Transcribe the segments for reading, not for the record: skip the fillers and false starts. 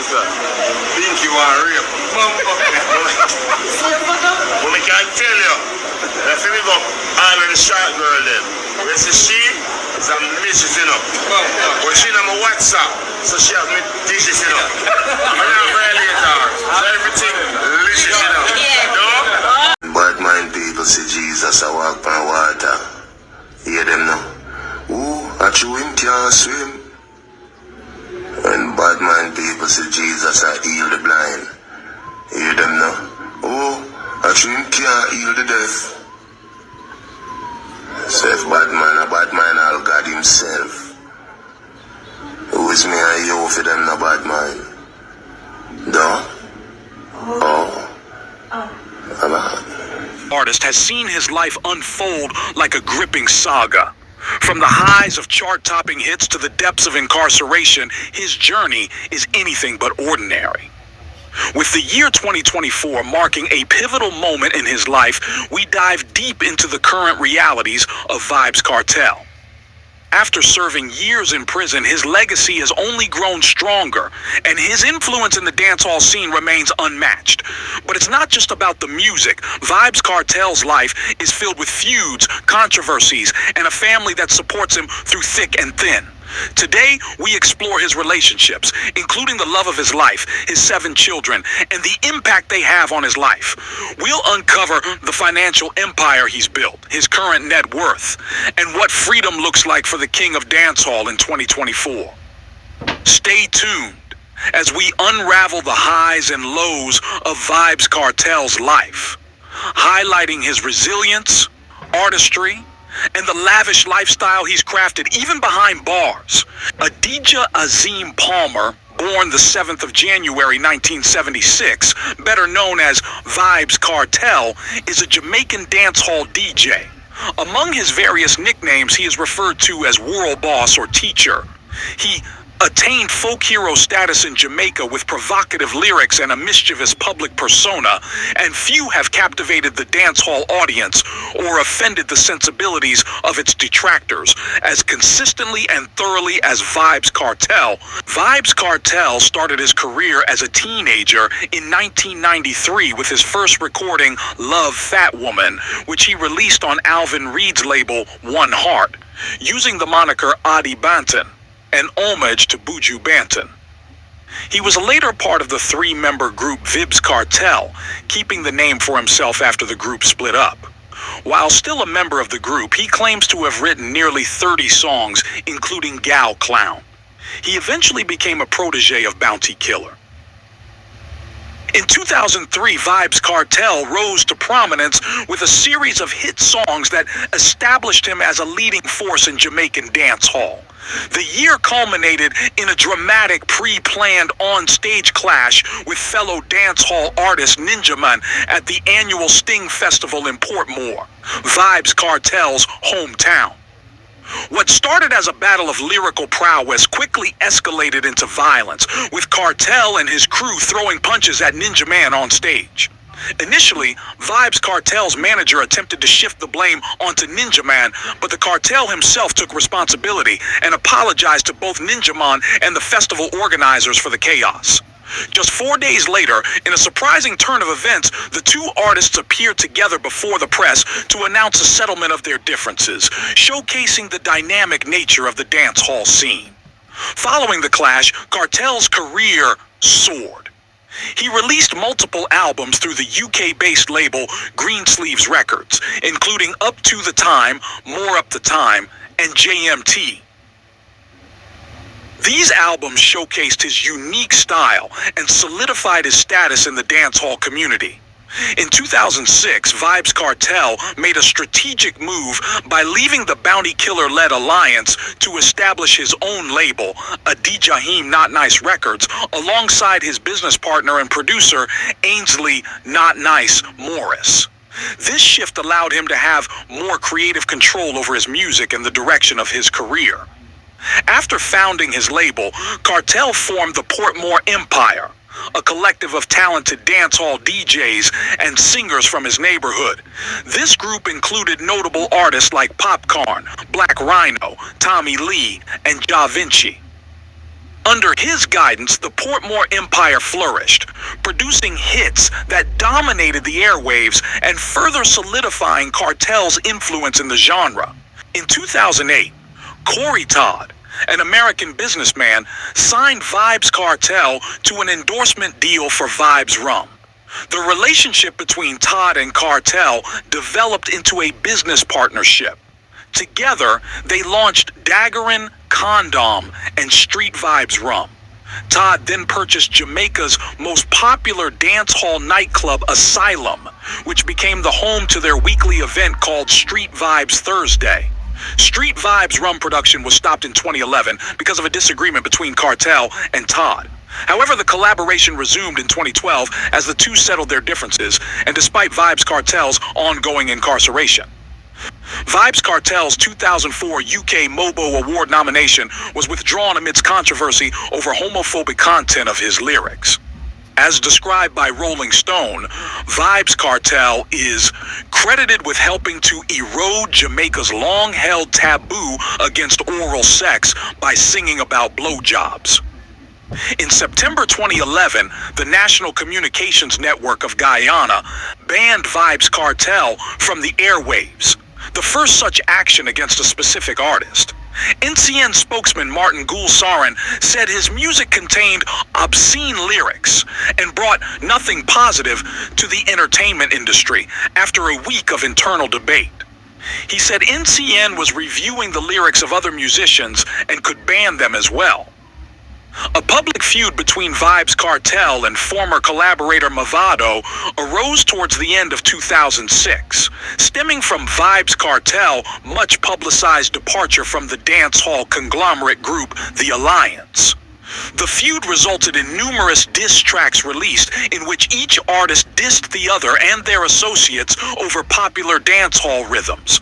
sir. Think you are rape. But I can tell you, if we go all of the short girl then, you see she is a missus, you know. But she on my WhatsApp, so she have me dishes, you know. I'm not violate her. So everything delicious, you know. No? Bad mind people see Jesus I walk on water. Hear them now. Ooh, I chew him can't swim. When bad mind people see Jesus I heal the blind. Hear them now. Oh, I chew him can't heal the deaf. So if bad man all God himself. Who is me and you for them no bad mind? No? Oh. Artist has seen his life unfold like a gripping saga. From the highs of chart-topping hits to the depths of incarceration, his journey is anything but ordinary. With the year 2024 marking a pivotal moment in his life, we dive deep into the current realities of Vybz Kartel. After serving years in prison, his legacy has only grown stronger, and his influence in the dancehall scene remains unmatched. But it's not just about the music. Vybz Kartel's life is filled with feuds, controversies, and a family that supports him through thick and thin. Today, we explore his relationships, including the love of his life, his 7 children, and the impact they have on his life. We'll uncover the financial empire he's built, his current net worth, and what freedom looks like for the king of dancehall in 2024. Stay tuned as we unravel the highs and lows of Vybz Kartel's life, highlighting his resilience, artistry, and the lavish lifestyle he's crafted even behind bars. Adidja Azim Palmer, born the 7th of January 1976, better known as Vybz Kartel, is a Jamaican dancehall DJ. Among his various nicknames, he is referred to as World Boss or Teacher. He attained folk hero status in Jamaica with provocative lyrics and a mischievous public persona, and few have captivated the dancehall audience or offended the sensibilities of its detractors as consistently and thoroughly as Vybz Kartel. Vybz Kartel started his career as a teenager in 1993 with his first recording, Love Fat Woman, which he released on Alvin Reed's label One Heart, using the moniker Adi Banton, an homage to Buju Banton. He was later part of the 3-member group Vybz Kartel, keeping the name for himself after the group split up. While still a member of the group, he claims to have written nearly 30 songs, including Gal Clown. He eventually became a protege of Bounty Killer. In 2003, Vybz Kartel rose to prominence with a series of hit songs that established him as a leading force in Jamaican dancehall. The year culminated in a dramatic pre-planned on-stage clash with fellow dancehall artist Ninjaman at the annual Sting Festival in Portmore, Vybz Kartel's hometown. What started as a battle of lyrical prowess quickly escalated into violence, with Kartel and his crew throwing punches at Ninjaman on stage. Initially, Vybz Kartel's manager attempted to shift the blame onto Ninjaman, but the cartel himself took responsibility and apologized to both Ninjaman and the festival organizers for the chaos. Just 4 days later, in a surprising turn of events, the two artists appeared together before the press to announce a settlement of their differences, showcasing the dynamic nature of the dance hall scene. Following the clash, Kartel's career soared. He released multiple albums through the UK-based label Greensleeves Records, including Up to the Time, More Up the Time, and JMT. These albums showcased his unique style and solidified his status in the dancehall community. In 2006, Vybz Kartel made a strategic move by leaving the Bounty Killer-led alliance to establish his own label, Adidja Not Nice Records, alongside his business partner and producer, Ainsley Not Nice Morris. This shift allowed him to have more creative control over his music and the direction of his career. After founding his label, Kartel formed the Portmore Empire, a collective of talented dancehall DJs and singers from his neighborhood. This group included notable artists like Popcorn, Black Rhino, Tommy Lee, and Ja Vinci. Under his guidance, the Portmore empire flourished, producing hits that dominated the airwaves and further solidifying Kartel's influence in the genre. In 2008, Corey Todd, an American businessman, signed Vybz Kartel to an endorsement deal for Vybz Rum. The relationship between Todd and Kartel developed into a business partnership. Together, they launched Daggerin, Condom, and Street Vybz Rum. Todd then purchased Jamaica's most popular dance hall nightclub, Asylum, which became the home to their weekly event called Street Vybz Thursday. Street Vybz Rum production was stopped in 2011 because of a disagreement between Kartel and Todd. However, the collaboration resumed in 2012 as the two settled their differences, and despite Vybz Kartel's ongoing incarceration. Vybz Kartel's 2004 UK MOBO Award nomination was withdrawn amidst controversy over homophobic content of his lyrics. As described by Rolling Stone, Vybz Kartel is credited with helping to erode Jamaica's long-held taboo against oral sex by singing about blowjobs. In September 2011, the National Communications Network of Guyana banned Vybz Kartel from the airwaves, the first such action against a specific artist. NCN spokesman Martin Gulsaran said his music contained obscene lyrics and brought nothing positive to the entertainment industry after a week of internal debate. He said NCN was reviewing the lyrics of other musicians and could ban them as well. A public feud between Vybz Kartel and former collaborator Mavado arose towards the end of 2006, stemming from Vybz Kartel much publicized departure from the dancehall conglomerate group The Alliance. The feud resulted in numerous diss tracks released in which each artist dissed the other and their associates over popular dancehall rhythms.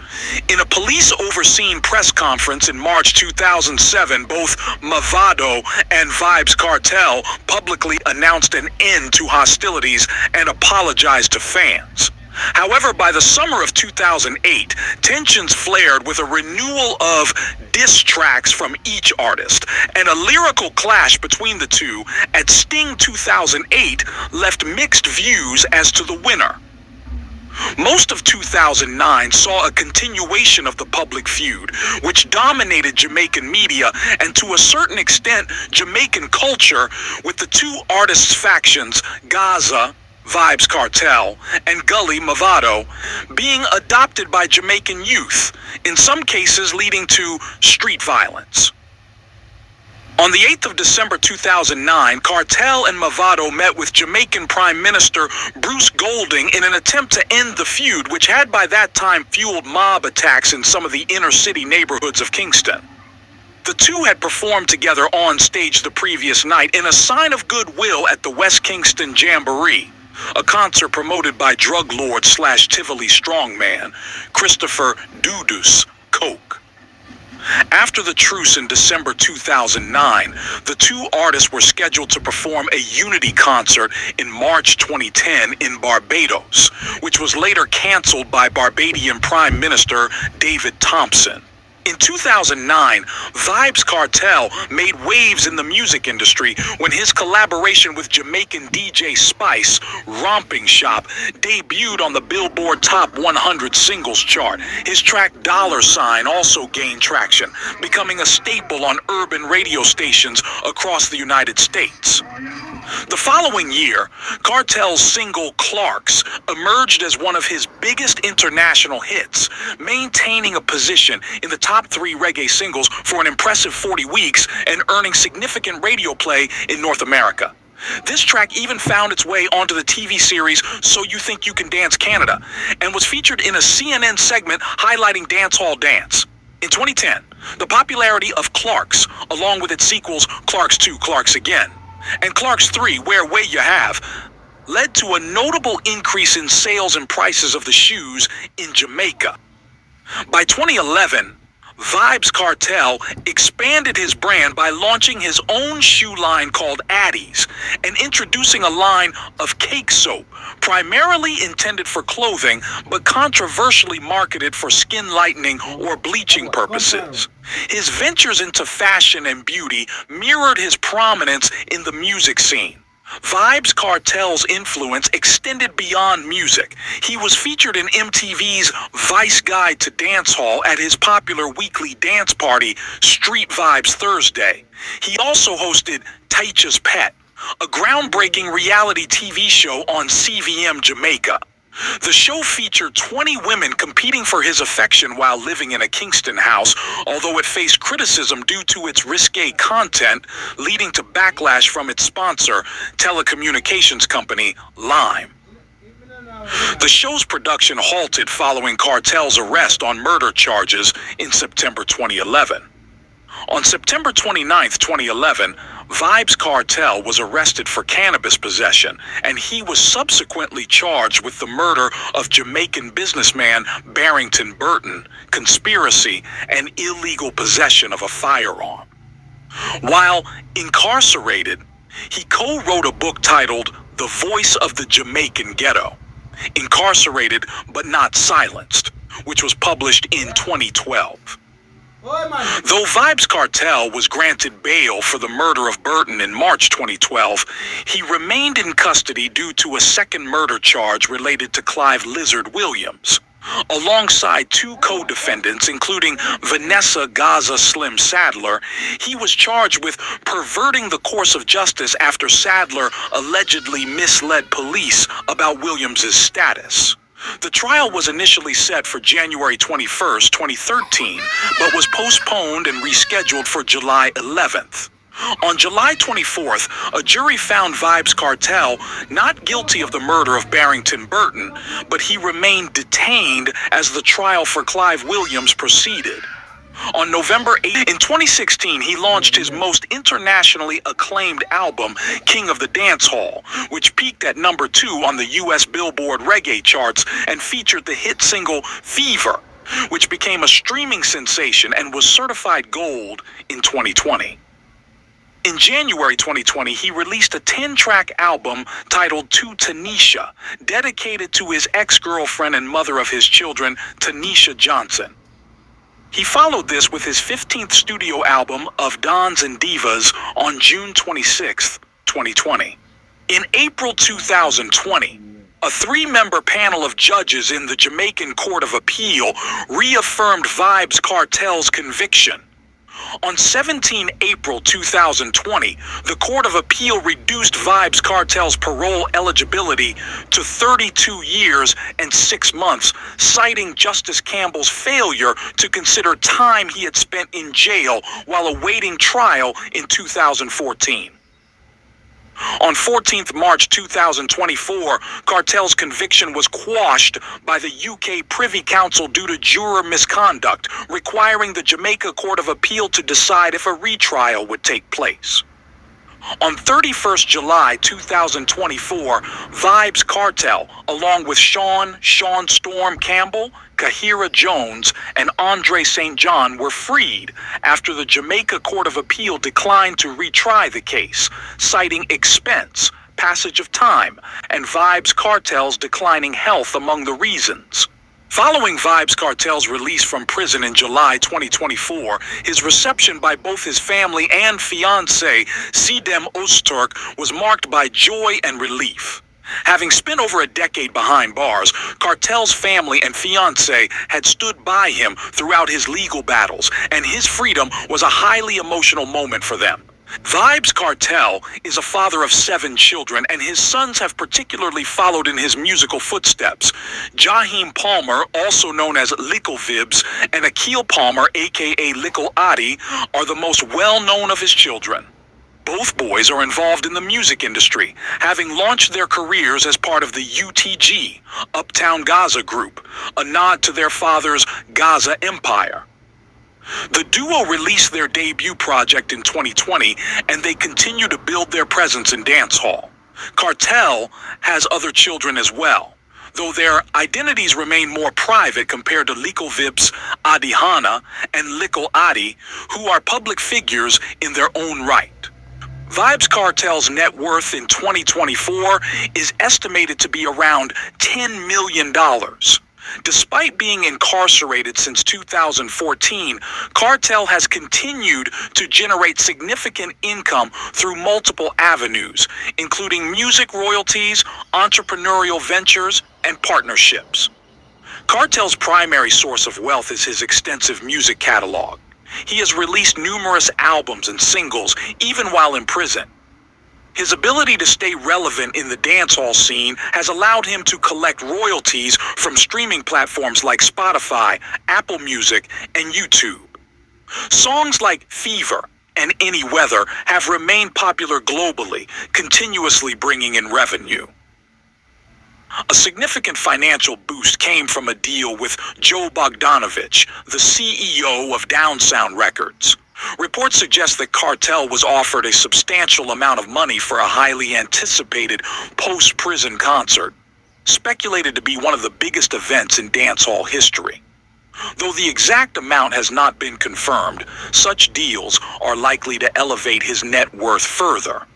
In a police-overseen press conference in March 2007, both Mavado and Vybz Kartel publicly announced an end to hostilities and apologized to fans. However, by the summer of 2008, tensions flared with a renewal of diss tracks from each artist, and a lyrical clash between the two at Sting 2008 left mixed views as to the winner. Most of 2009 saw a continuation of the public feud, which dominated Jamaican media and to a certain extent Jamaican culture, with the two artists' factions, Gaza, Vybz Kartel, and Gully Mavado, being adopted by Jamaican youth, in some cases leading to street violence. On the 8th of December 2009, Kartel and Mavado met with Jamaican Prime Minister Bruce Golding in an attempt to end the feud, which had by that time fueled mob attacks in some of the inner-city neighborhoods of Kingston. The two had performed together on stage the previous night in a sign of goodwill at the West Kingston Jamboree, a concert promoted by drug lord / Tivoli strongman Christopher Dudus Coke. After the truce in December 2009, the two artists were scheduled to perform a unity concert in March 2010 in Barbados, which was later canceled by Barbadian Prime Minister David Thompson. In 2009, Vybz Kartel made waves in the music industry when his collaboration with Jamaican DJ Spice, Romping Shop, debuted on the Billboard Top 100 Singles chart. His track Dollar Sign also gained traction, becoming a staple on urban radio stations across the United States. The following year, Kartel's single Clarks emerged as one of his biggest international hits, maintaining a position in the top 3 reggae singles for an impressive 40 weeks and earning significant radio play in North America. This track even found its way onto the TV series So You Think You Can Dance Canada and was featured in a CNN segment highlighting dancehall dance. In 2010, the popularity of Clarks, along with its sequels Clarks 2, Clarks Again, and Clarks 3, Where Way You Have, led to a notable increase in sales and prices of the shoes in Jamaica. By 2011, Vybz Kartel expanded his brand by launching his own shoe line called Addies and introducing a line of cake soap, primarily intended for clothing but controversially marketed for skin lightening or bleaching purposes. His ventures into fashion and beauty mirrored his prominence in the music scene. Vybz Kartel's influence extended beyond music. He was featured in MTV's Vice Guide to Dancehall at his popular weekly dance party, Street Vibes Thursday. He also hosted Taicha's Pet, a groundbreaking reality TV show on CVM Jamaica. The show featured 20 women competing for his affection while living in a Kingston house, although it faced criticism due to its risque content, leading to backlash from its sponsor, telecommunications company Lime. The show's production halted following Kartel's arrest on murder charges in September 2011. On September 29, 2011, Vybz Kartel was arrested for cannabis possession, and he was subsequently charged with the murder of Jamaican businessman Barrington Burton, conspiracy, and illegal possession of a firearm. While incarcerated, he co-wrote a book titled The Voice of the Jamaican Ghetto, Incarcerated but Not Silenced, which was published in 2012. Though Vybz Kartel was granted bail for the murder of Burton in March 2012, he remained in custody due to a second murder charge related to Clive Lizard Williams. Alongside two co-defendants, including Vanessa Gaza Slim Sadler, he was charged with perverting the course of justice after Sadler allegedly misled police about Williams's status. The trial was initially set for January 21, 2013, but was postponed and rescheduled for July 11th. On July 24th, a jury found Vybz Kartel not guilty of the murder of Barrington Burton, but he remained detained as the trial for Clive Williams proceeded. On November 8, in 2016, he launched his most internationally acclaimed album, King of the Dancehall, which peaked at number 2 on the U.S. Billboard reggae charts and featured the hit single Fever, which became a streaming sensation and was certified gold in 2020. In January 2020, he released a 10-track album titled To Tanisha, dedicated to his ex-girlfriend and mother of his children, Tanisha Johnson. He followed this with his 15th studio album of Dons and Divas on June 26, 2020. In April 2020, a 3-member panel of judges in the Jamaican Court of Appeal reaffirmed Vybz Kartel's conviction. On 17 April 2020, the Court of Appeal reduced Vybz Kartel's parole eligibility to 32 years and 6 months, citing Justice Campbell's failure to consider time he had spent in jail while awaiting trial in 2014. On 14th March 2024, Kartel's conviction was quashed by the UK Privy Council due to juror misconduct, requiring the Jamaica Court of Appeal to decide if a retrial would take place. On 31st July 2024, Vybz Kartel, along with Sean Storm Campbell, Kahira Jones, and Andre St. John were freed after the Jamaica Court of Appeal declined to retry the case, citing expense, passage of time, and Vybz Kartel's declining health among the reasons. Following Vybz Kartel's release from prison in July 2024, his reception by both his family and fiancée, Sidem Öztürk, was marked by joy and relief. Having spent over a decade behind bars, Kartel's family and fiancée had stood by him throughout his legal battles, and his freedom was a highly emotional moment for them. Vybz Kartel is a father of 7 children, and his sons have particularly followed in his musical footsteps. Jaheim Palmer, also known as Little Vybz, and Akil Palmer, aka Little Adi, are the most well-known of his children. Both boys are involved in the music industry, having launched their careers as part of the UTG, Uptown Gaza Group, a nod to their father's Gaza empire. The duo released their debut project in 2020, and they continue to build their presence in dancehall. Kartel has other children as well. though their identities remain more private compared to Liko Vybz Adihana and Liko Adi, who are public figures in their own right. Vybz Kartel's net worth in 2024 is estimated to be around $10 million. Despite being incarcerated since 2014, Kartel has continued to generate significant income through multiple avenues, including music royalties, entrepreneurial ventures, and partnerships. Kartel's primary source of wealth is his extensive music catalog. He has released numerous albums and singles, even while in prison. His ability to stay relevant in the dancehall scene has allowed him to collect royalties from streaming platforms like Spotify, Apple Music, and YouTube. Songs like Fever and Any Weather have remained popular globally, continuously bringing in revenue. A significant financial boost came from a deal with Joe Bogdanovich, the CEO of Downsound Records. Reports suggest that Kartel was offered a substantial amount of money for a highly anticipated post-prison concert, speculated to be one of the biggest events in dancehall history. Though the exact amount has not been confirmed, such deals are likely to elevate his net worth further.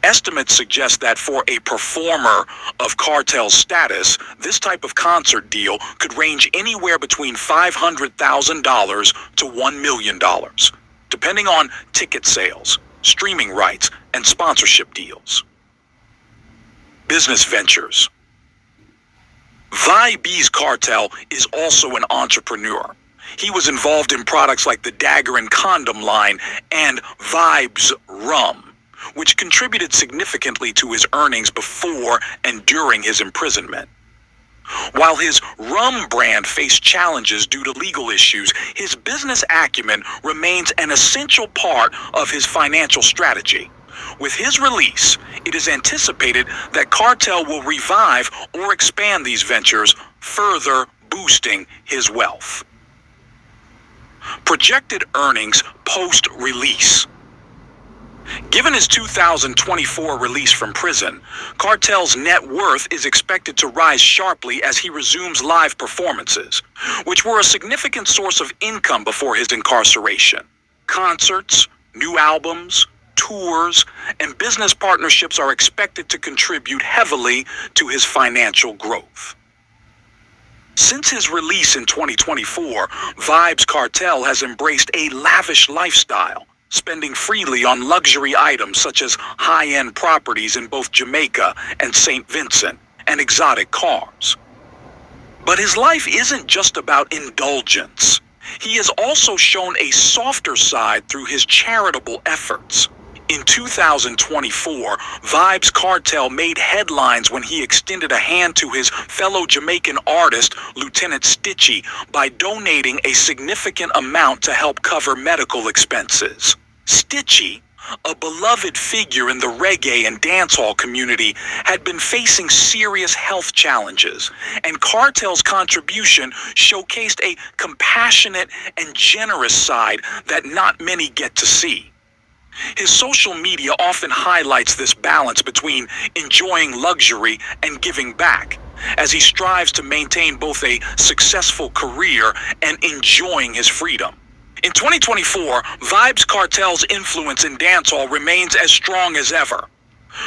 Estimates suggest that for a performer of Kartel's status, this type of concert deal could range anywhere between $500,000 to $1 million, depending on ticket sales, streaming rights, and sponsorship deals. Business ventures. Vybz Kartel is also an entrepreneur. He was involved in products like the Dagger and Condom line and Vybz Rum, which contributed significantly to his earnings before and during his imprisonment. While his rum brand faced challenges due to legal issues, his business acumen remains an essential part of his financial strategy. With his release, it is anticipated that Kartel will revive or expand these ventures, further boosting his wealth. Projected earnings post-release. Given his 2024 release from prison, Kartel's net worth is expected to rise sharply as he resumes live performances, which were a significant source of income before his incarceration. Concerts, new albums, tours, and business partnerships are expected to contribute heavily to his financial growth. Since his release in 2024, Vybz Kartel has embraced a lavish lifestyle, spending freely on luxury items such as high-end properties in both Jamaica and St. Vincent, and exotic cars. But his life isn't just about indulgence. He has also shown a softer side through his charitable efforts. In 2024, Vybz Kartel made headlines when he extended a hand to his fellow Jamaican artist, Lieutenant Stitchie, by donating a significant amount to help cover medical expenses. Stitchie, a beloved figure in the reggae and dancehall community, had been facing serious health challenges, and Kartel's contribution showcased a compassionate and generous side that not many get to see. His social media often highlights this balance between enjoying luxury and giving back, as he strives to maintain both a successful career and enjoying his freedom. In 2024, Vybz Kartel's influence in dancehall remains as strong as ever.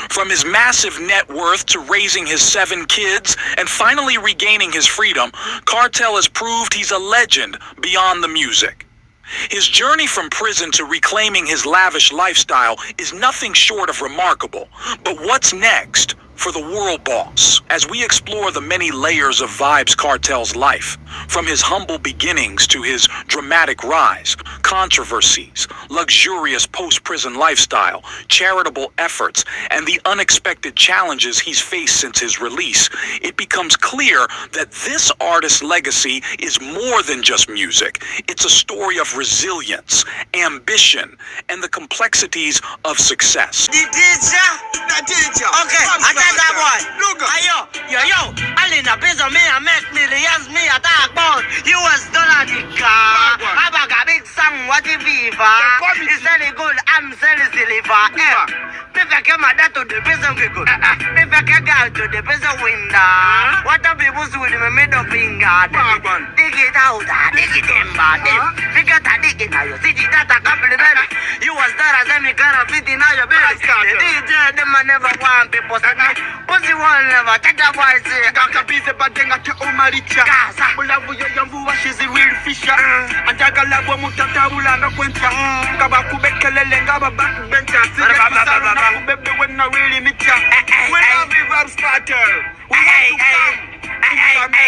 From his massive net worth to raising his 7 kids and finally regaining his freedom, Kartel has proved he's a legend beyond the music. His journey from prison to reclaiming his lavish lifestyle is nothing short of remarkable. But what's next for the world boss? As we explore the many layers of Vybz Kartel's life, from his humble beginnings to his dramatic rise, controversies, luxurious post-prison lifestyle, charitable efforts, and the unexpected challenges he's faced since his release, it becomes clear that this artist's legacy is more than just music. It's a story of resilience, ambition, and the complexities of success. The teacher. Okay, I got that one. Look. Yo. Alina, based on me, I make millions, me attack about US dollar the car. I got a big song, what if it's very good, I'm selling silver. If I come at that to the prison, good. If back a girl to the best window. What the people do with me middle finger? Dig it out, dig it in, figure that dig it now. You see that a compliment. You was there as any kind of fit in your belly. The DJ, them man never want people to me. Pussy one never, take a voice. Kakabize badenga te omalicha Bulavu yo yambu wa shizi real fisher Anjaga labo mutatabula nga kwencha Kaba kubekelele nga backbencha Sige kusara na kubebe when I really meet ya When I be Vybz Kartel Hey,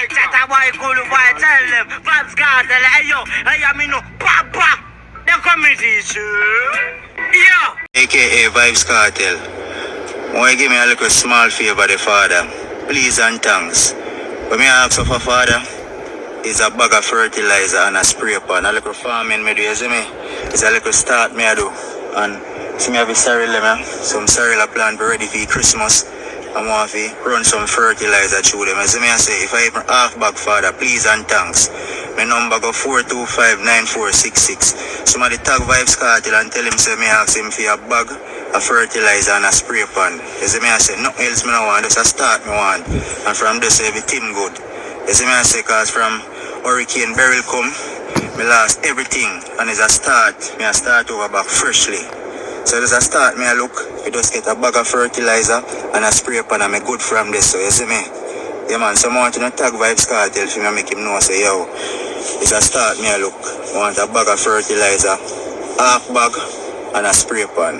Chata boy, cool boy, tell them Vybz Kartel, hey yo, hey I mean no, papa The committee, yo AKA Vybz Kartel. Want to give me a little small favor, the father. Please and thanks. When me ask of a father, is a bag of fertilizer and a spray pan. A little farming me do, you see me? It's a little start me I do. And see me have a cereal, some cereal plant be ready for Christmas. I want to run some fertilizer through them. As me I say, if I even half bag father, please and thanks. My number go 4259466. Somebody tag Vybz Kartel and tell him say me ask him for a bag of fertilizer and a spray pan. You see me I say nothing else me no want, just a start me want. And from this everything good. You see me I say cause from Hurricane Beryl come, me lost everything and it's a start. Me I start over back freshly. So there's a start me I look, you just get a bag of fertilizer and a spray pan and me good from this. So you see me? Yeah man, so I want to tag Vybz Kartel for me make him know say yo, it's a start me I look. I want a bag of fertilizer, half bag and a spray pan.